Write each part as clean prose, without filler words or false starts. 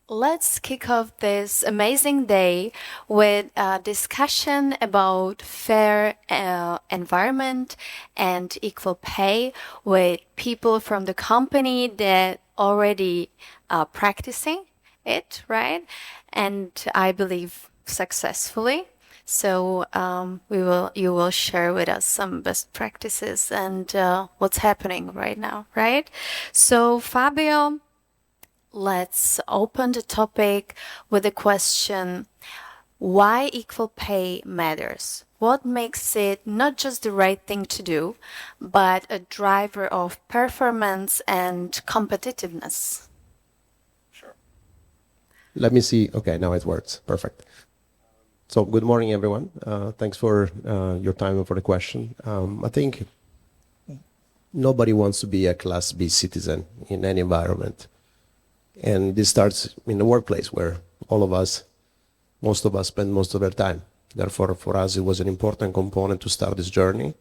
let's kick off this amazing day with a discussion about fair environment and equal pay with people from the company that already are practicing it, right? And I believe successfully. So you will share with us some best practices and what's happening right now, right? So Fabio, let's open the topic with a question: why equal pay matters? What makes it not just the right thing to do, but a driver of performance and competitiveness? Let me see. Okay, now it works. Perfect. So good morning, everyone. Thanks for your time and for the question. I think nobody wants to be a Class B citizen in any environment. And this starts in the workplace where most of us spend most of their time. Therefore, for us, it was an important component to start this journey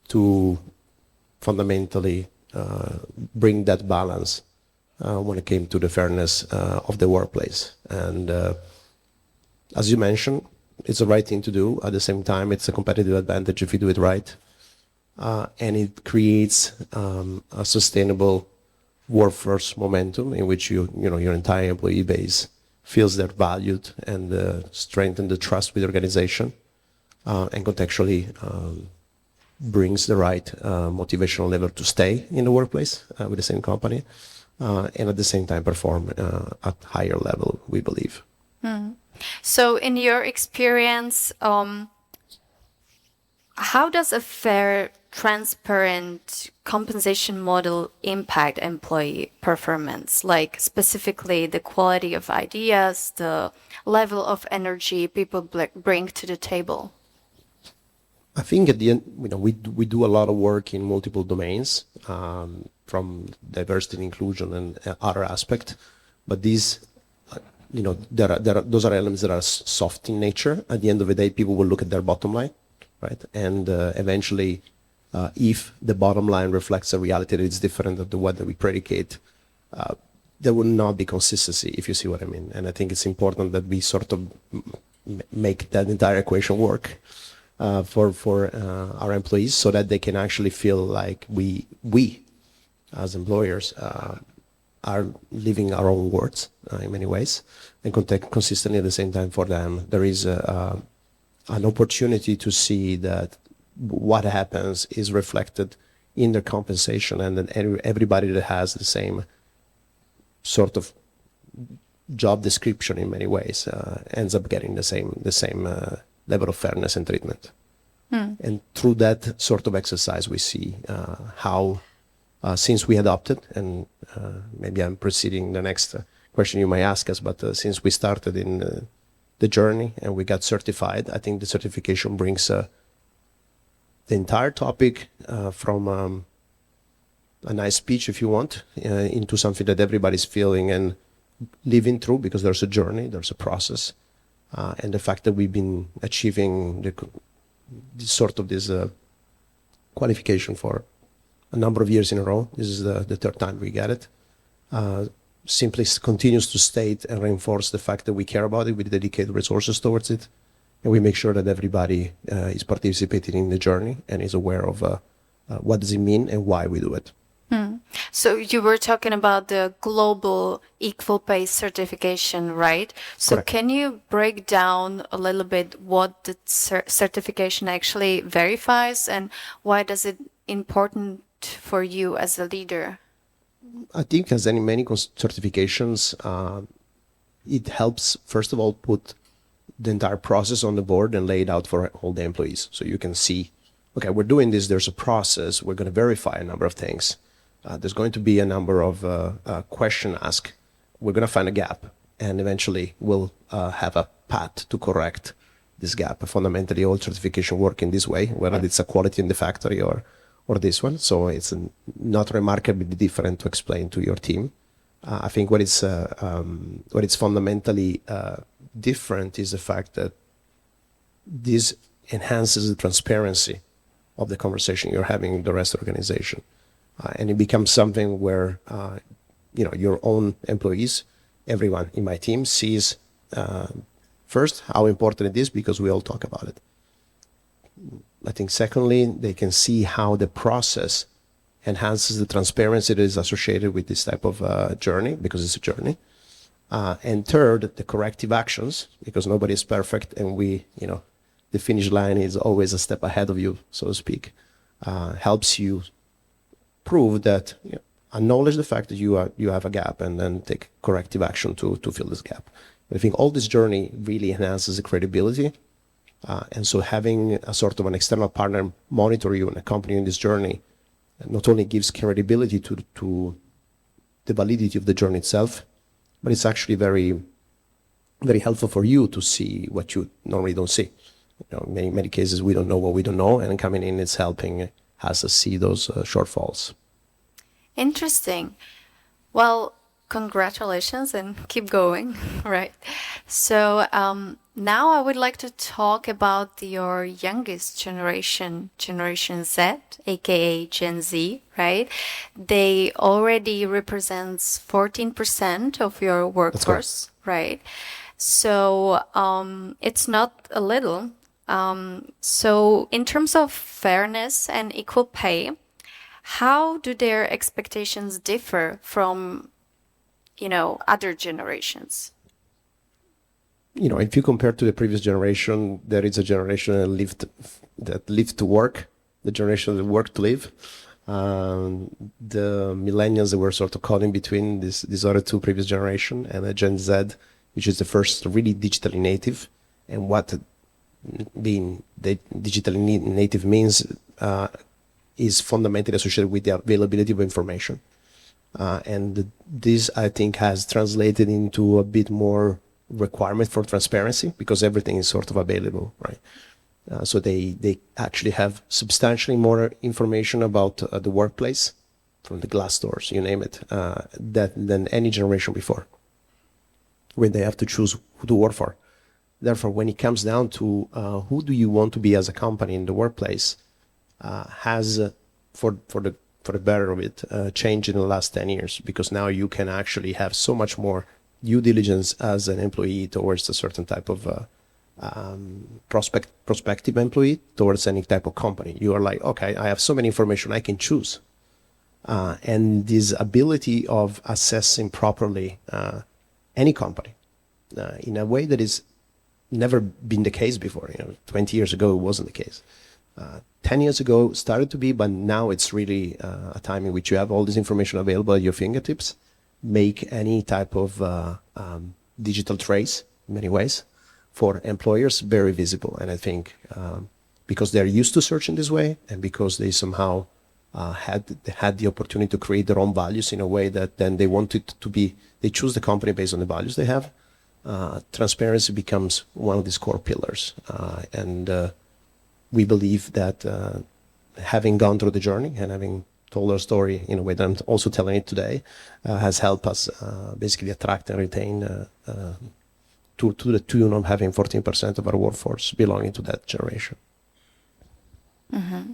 to fundamentally bring that balance when it came to the fairness of the workplace. And as you mentioned, it's the right thing to do. At the same time, it's a competitive advantage if you do it right. And it creates a sustainable workforce momentum in which your entire employee base feels they're valued and strengthen the trust with the organization and contextually brings the right motivational level to stay in the workplace with the same company and at the same time perform at higher level, we believe. So in your experience, how does a fair, transparent compensation model impact employee performance? Like specifically the quality of ideas, the level of energy people bring to the table? I think at the end, we do a lot of work in multiple domains, from diversity and inclusion and other aspects, but these those are elements that are soft in nature. At the end of the day, people will look at their bottom line, right? And eventually, if the bottom line reflects a reality that is different than the one that we predicate, there will not be consistency, if you see what I mean. And I think it's important that we sort of make that entire equation work for our employees so that they can actually feel like we as employers are living our own words in many ways, and consistently at the same time for them. There is an opportunity to see that what happens is reflected in their compensation, and then everybody that has the same sort of job description in many ways ends up getting the same level of fairness and treatment. And through that sort of exercise, we see how since we adopted, and maybe I'm preceding the next question you might ask us, but since we started in the journey and we got certified, I think the certification brings the entire topic from a nice speech, if you want, into something that everybody's feeling and living through, because there's a journey, there's a process. And the fact that we've been achieving this qualification for a number of years in a row, this is the third time we get it, simply continues to state and reinforce the fact that we care about it, we dedicate resources towards it, and we make sure that everybody is participating in the journey and is aware of what does it mean and why we do it. So you were talking about the global equal pay certification, right? So Correct. Can you break down a little bit what the certification actually verifies and why does it important for you as a leader? I think as in many certifications, it helps, first of all, put the entire process on the board and lay it out for all the employees. So you can see, okay, we're doing this, there's a process, we're going to verify a number of things. There's going to be a number of questions asked. We're going to find a gap, and eventually we'll have a path to correct this gap. Fundamentally, all certification work in this way, whether it's a quality in the factory or this one. So it's not remarkably different to explain to your team. I think what is fundamentally different is the fact that this enhances the transparency of the conversation you're having with the rest of the organization. And it becomes something where your own employees everyone in my team sees first how important it is because we all talk about it. I think secondly, they can see how the process enhances the transparency that is associated with this type of journey, because it's a journey. And third, the corrective actions, because nobody is perfect, and the finish line is always a step ahead of you, so to speak, helps you prove that, acknowledge the fact that you have a gap and then take corrective action to fill this gap. I think all this journey really enhances the credibility. And so having a sort of an external partner monitor you and accompany you in this journey not only gives credibility to the validity of the journey itself, but it's actually very, very helpful for you to see what you normally don't see. In many cases, we don't know what we don't know, and coming in is helping us to see those shortfalls. Interesting. Well, congratulations and keep going, right? So now I would like to talk about your youngest generation, Generation Z, aka Gen Z, right? They already represents 14% of your workforce, right? So it's not a little. So in terms of fairness and equal pay, how do their expectations differ from, other generations? If you compare to the previous generation, there is a generation that lived to work, the generation that worked to live. The millennials that were sort of caught in between these other two previous generation, and the Gen Z, which is the first really digitally native. And what being digitally native means is fundamentally associated with the availability of information. And this, I think, has translated into a bit more requirement for transparency, because everything is sort of available, right? So they actually have substantially more information about the workplace, from the glass doors, you name it, than any generation before, when they have to choose who to work for. Therefore, when it comes down to who do you want to be as a company in the workplace, has for the better of it changed in the last 10 years, because now you can actually have so much more due diligence as an employee towards a certain type of prospective employee towards any type of company. You are like, okay, I have so many information, I can choose. And this ability of assessing properly any company in a way that is never been the case before. 20 years ago, it wasn't the case. 10 years ago started to be, but now it's really a time in which you have all this information available at your fingertips. Make any type of digital trace, in many ways, for employers very visible. And I think because they're used to searching this way, and because they somehow had the opportunity to create their own values in a way that then they want it to be, they choose the company based on the values they have, transparency becomes one of these core pillars. And we believe that having gone through the journey and having told our story in a way that I'm also telling it today, has helped us basically attract and retain to the tune of having 14% of our workforce belonging to that generation. Mm-hmm.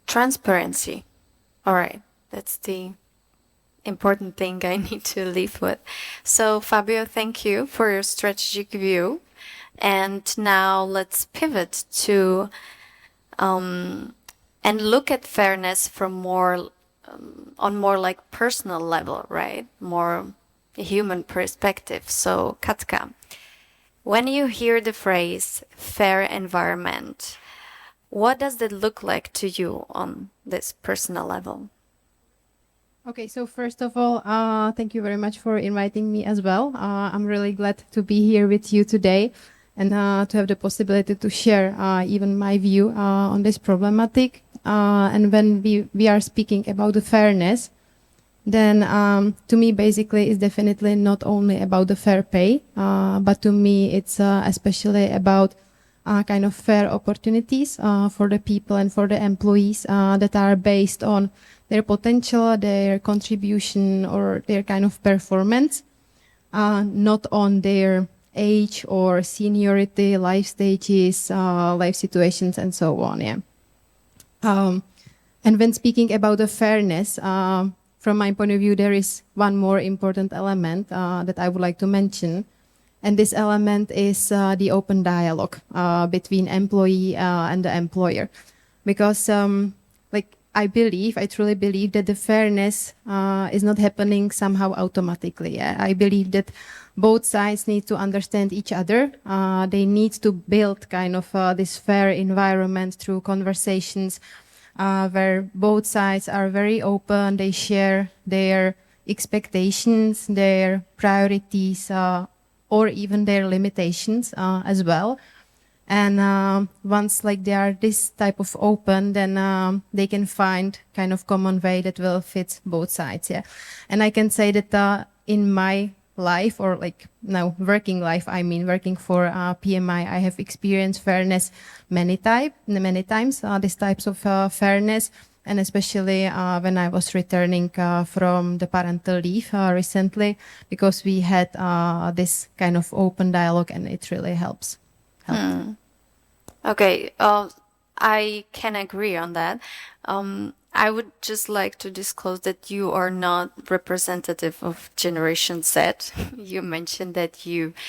Transparency. All right. That's the important thing I need to leave with. So, Fabio, thank you for your strategic view. And now let's pivot to and look at fairness from more like personal level, right? More human perspective. So, Katka, when you hear the phrase fair environment, what does that look like to you on this personal level? Okay, so first of all, thank you very much for inviting me as well. I'm really glad to be here with you today and to have the possibility to share even my view on this problematic. And when we are speaking about the fairness, then to me, basically, it's definitely not only about the fair pay, but to me, it's especially about kind of fair opportunities for the people and for the employees that are based on their potential, their contribution, or their kind of performance, not on their age or seniority, life stages, life situations, and so on. Yeah. And when speaking about the fairness, from my point of view, there is one more important element that I would like to mention. And this element is the open dialogue between employee and the employer. Because I truly believe that the fairness is not happening somehow automatically. I believe that both sides need to understand each other. They need to build kind of this fair environment through conversations where both sides are very open. They share their expectations, their priorities, or even their limitations as well. And once they are this type of open, then they can find kind of common way that will fit both sides. Yeah, and I can say that in my life, or now working life, I mean working for PMI, I have experienced fairness many times. These types of fairness, and especially when I was returning from the parental leave recently, because we had this kind of open dialogue, and it really helps. Okay, I can agree on that. I would just like to disclose that you are not representative of Generation Z. You mentioned that you've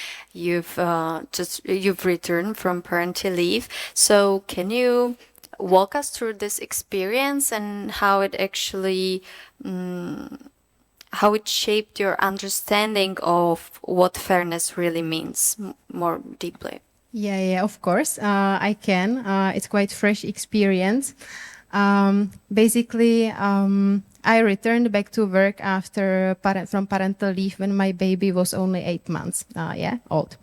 returned from parental leave. So can you walk us through this experience and how it actually how it shaped your understanding of what fairness really means more deeply? Yeah, of course. I can. It's quite fresh experience. Basically, I returned back to work from parental leave when my baby was only 8 months. Old.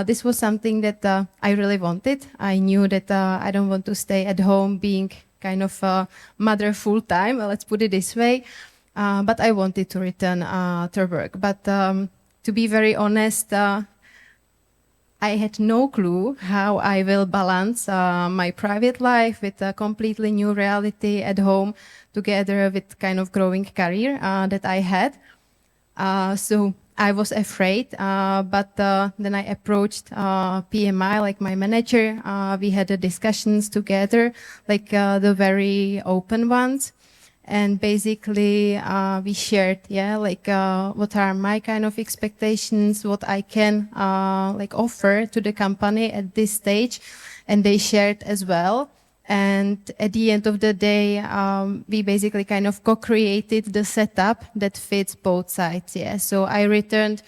This was something that I really wanted. I knew that I don't want to stay at home being kind of a mother full time. Let's put it this way. But I wanted to return to work. But to be very honest, I had no clue how I will balance my private life with a completely new reality at home, together with kind of growing career that I had. So I was afraid, but then I approached PMI, like my manager. We had the discussions together, the very open ones. And basically, we shared, what are my kind of expectations, what I can, offer to the company at this stage. And they shared as well. And at the end of the day, we basically kind of co-created the setup that fits both sides. Yeah. So I returned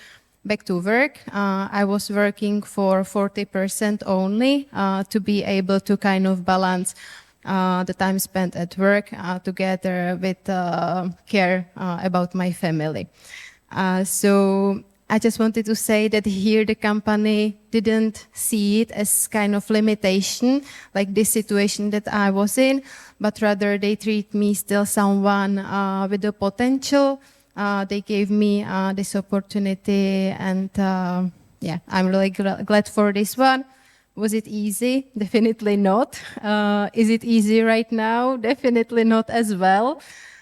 back to work. I was working for 40% only, to be able to kind of balance the time spent at work together with care about my family. So I just wanted to say that here the company didn't see it as kind of limitation, like this situation that I was in, but rather they treat me still someone with the potential. They gave me this opportunity, and I'm really glad for this one. Was it easy? Definitely not. Is it easy right now? Definitely not as well.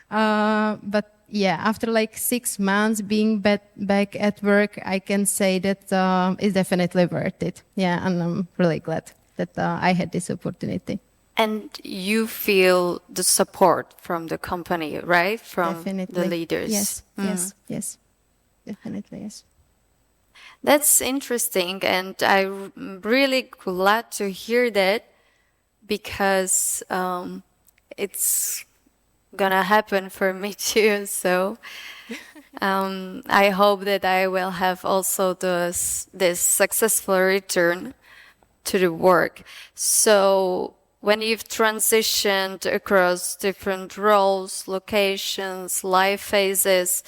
But yeah, after 6 months being back at work, I can say that it's definitely worth it. Yeah, and I'm really glad that I had this opportunity. And you feel the support from the company, right? From Definitely. the leaders. Yes. Definitely, yes. That's interesting, and I'm really glad to hear that, because it's gonna happen for me too. So I hope that I will have also this successful return to the work. So when you've transitioned across different roles, locations, life phases,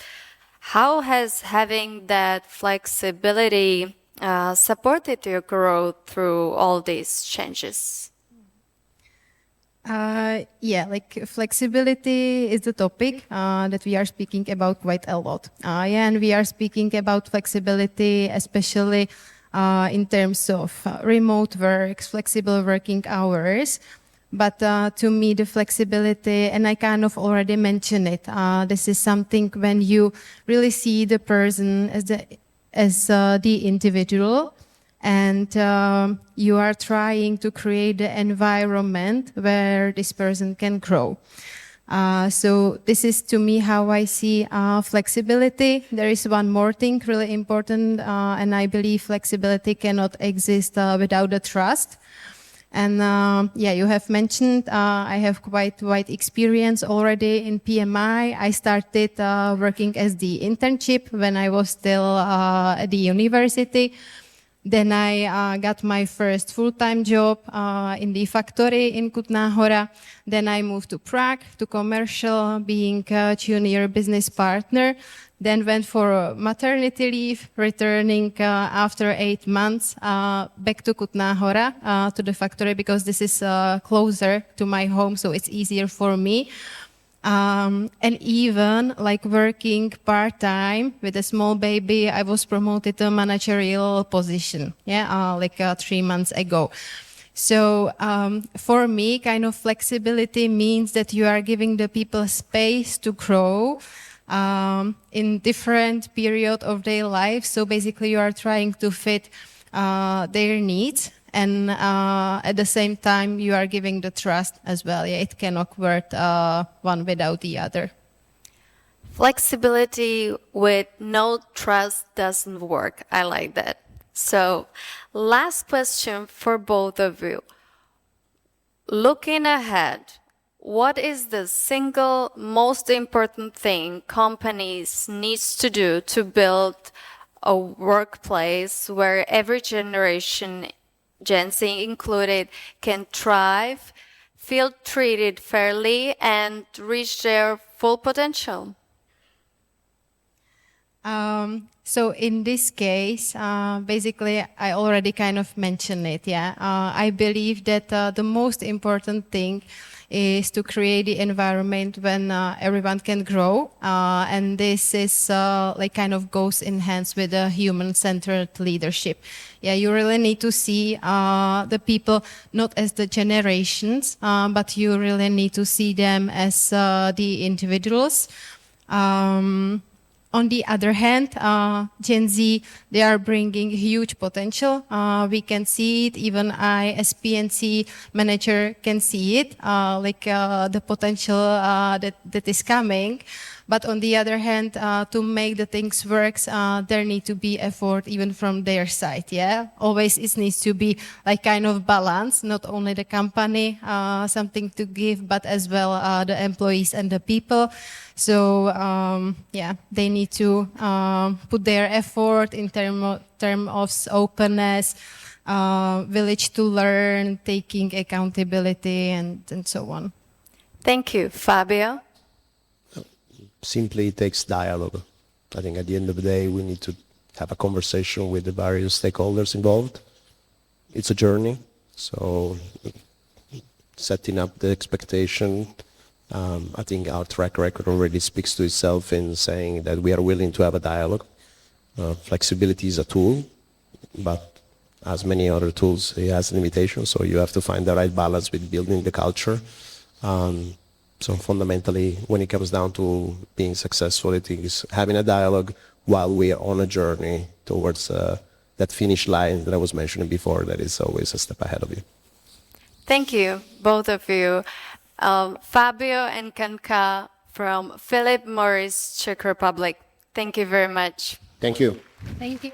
how has having that flexibility supported your growth through all these changes? Flexibility is the topic that we are speaking about quite a lot. And we are speaking about flexibility, especially in terms of remote work, flexible working hours. But to me, the flexibility, and I kind of already mentioned it, this is something when you really see the person as the individual, and you are trying to create the environment where this person can grow. So this is to me how I see flexibility. There is one more thing really important, and I believe flexibility cannot exist without the trust. And you have mentioned I have quite wide experience already in PMI. I started working as the internship when I was still at the university. Then I got my first full-time job in the factory in Kutná Hora. Then I moved to Prague to commercial, being a junior business partner. Then went for maternity leave, returning after 8 months back to Kutná Hora, to the factory, because this is closer to my home, so it's easier for me. And even like working part-time with a small baby, I was promoted to a managerial position, 3 months ago. So for me, kind of flexibility means that you are giving the people space to grow in different period of their life. So basically you are trying to fit their needs, and at the same time you are giving the trust as well. It cannot work one without the other. Flexibility with no trust doesn't work. I like that. So, last question for both of you. Looking ahead, what is the single most important thing companies needs to do to build a workplace where every generation, Gen Z included, can thrive, feel treated fairly, and reach their full potential? So in this case, basically, I already kind of mentioned it. I believe that the most important thing is to create the environment when everyone can grow, and this is like kind of goes in hands with a human-centered leadership. You really need to see the people not as the generations, but you really need to see them as the individuals. On the other hand, Gen Z, they are bringing huge potential. We can see it, even I as PNC manager can see it, the potential that is coming. But on the other hand, to make the things work, there need to be effort even from their side, Always it needs to be like kind of balance, not only the company, something to give, but as well the employees and the people. So, they need to put their effort in term of openness, village to learn, taking accountability, and so on. Thank you. Fabio? Simply takes dialogue. I think at the end of the day, we need to have a conversation with the various stakeholders involved. It's a journey, so setting up the expectation. I think our track record already speaks to itself in saying that we are willing to have a dialogue. Flexibility is a tool, but as many other tools, it has limitations, so you have to find the right balance with building the culture. So fundamentally, when it comes down to being successful, it is having a dialogue while we are on a journey towards that finish line that I was mentioning before, that is always a step ahead of you. Thank you, both of you. Fabio and Kanka from Philip Morris, Czech Republic. Thank you very much. Thank you. Thank you.